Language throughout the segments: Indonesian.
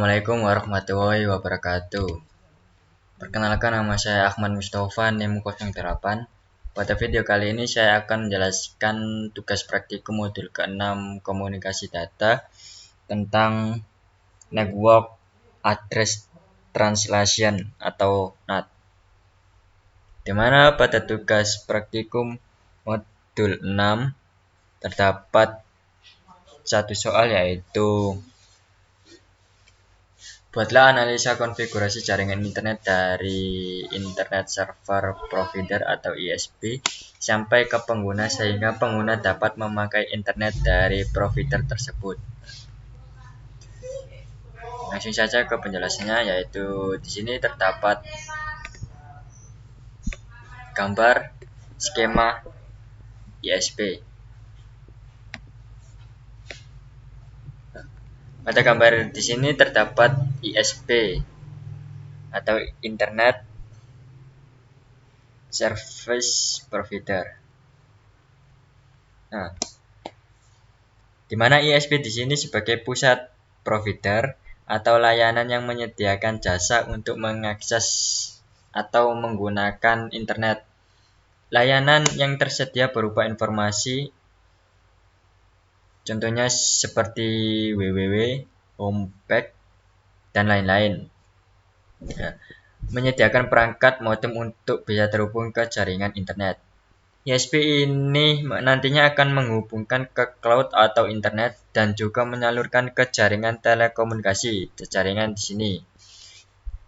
Assalamualaikum warahmatullahi wabarakatuh. Perkenalkan, nama saya Ahmad Mustafa, NIM 08. Pada video kali ini saya akan menjelaskan tugas praktikum modul ke-6 komunikasi data tentang Network Address Translation atau NAT. Dimana pada tugas praktikum modul 6 terdapat satu soal, yaitu buatlah analisa konfigurasi jaringan internet dari Internet Server Provider atau ISP sampai ke pengguna sehingga pengguna dapat memakai internet dari provider tersebut. Langsung saja ke penjelasannya, yaitu di sini terdapat gambar skema ISP. Pada gambar di sini terdapat ISP atau Internet Service Provider. Nah, di mana ISP di sini sebagai pusat provider atau layanan yang menyediakan jasa untuk mengakses atau menggunakan internet. Layanan yang tersedia berupa informasi, contohnya seperti www, homepage, dan lain-lain. Ya, menyediakan perangkat modem untuk bisa terhubung ke jaringan internet. ISP ini nantinya akan menghubungkan ke cloud atau internet dan juga menyalurkan ke jaringan telekomunikasi. Jaringan di sini.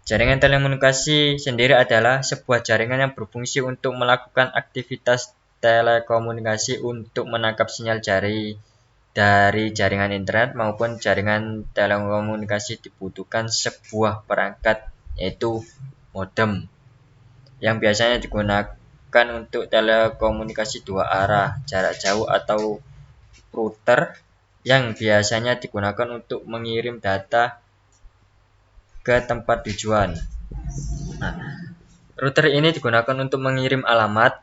Jaringan telekomunikasi sendiri adalah sebuah jaringan yang berfungsi untuk melakukan aktivitas telekomunikasi untuk menangkap sinyal dari jaringan internet maupun jaringan telekomunikasi. Dibutuhkan sebuah perangkat, yaitu modem, yang biasanya digunakan untuk telekomunikasi dua arah jarak jauh, atau router yang biasanya digunakan untuk mengirim data ke tempat tujuan. Nah, router ini digunakan untuk mengirim alamat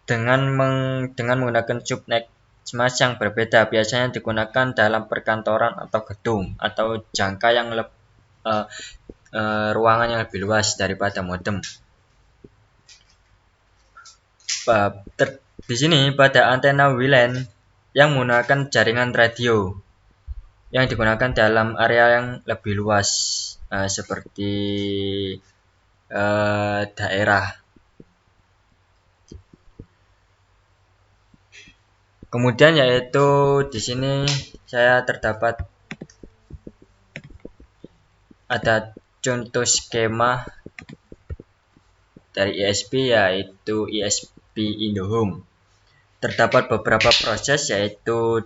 dengan menggunakan subnet yang berbeda, biasanya digunakan dalam perkantoran atau gedung atau jangka yang ruangan yang lebih luas daripada modem. Di sini pada antena WLAN yang menggunakan jaringan radio yang digunakan dalam area yang lebih luas, seperti daerah. Kemudian yaitu di sini saya terdapat ada contoh skema dari ISP, yaitu ISP IndoHome. Terdapat beberapa proses, yaitu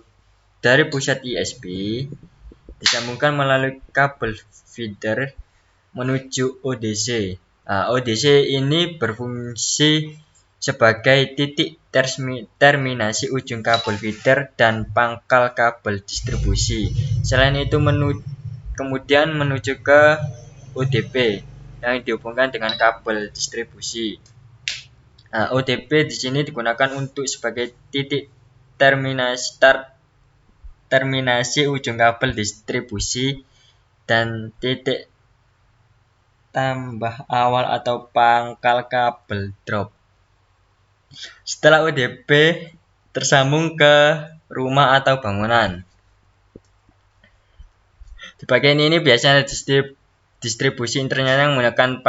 dari pusat ISP disambungkan melalui kabel feeder menuju ODC. ODC ini berfungsi sebagai titik terminasi ujung kabel feeder dan pangkal kabel distribusi. Selain itu kemudian menuju ke ODP yang dihubungkan dengan kabel distribusi. ODP di sini digunakan untuk sebagai titik terminasi ujung kabel distribusi dan titik tambah awal atau pangkal kabel drop. Setelah ODP tersambung ke rumah atau bangunan. Di bagian ini biasanya distribusi internet yang menggunakan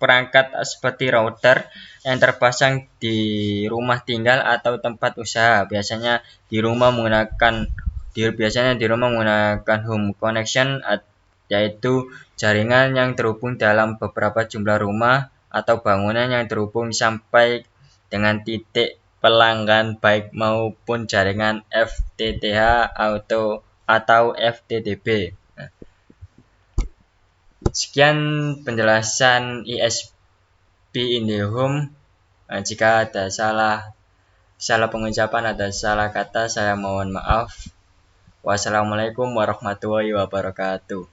perangkat seperti router yang terpasang di rumah tinggal atau tempat usaha. Biasanya di rumah menggunakan home connection, yaitu jaringan yang terhubung dalam beberapa jumlah rumah atau bangunan yang terhubung sampai dengan titik pelanggan, baik maupun jaringan FTTH atau FTTB. Sekian penjelasan ISP IndoHome. Jika ada salah pengucapan, ada salah kata, saya mohon maaf. Wassalamualaikum warahmatullahi wabarakatuh.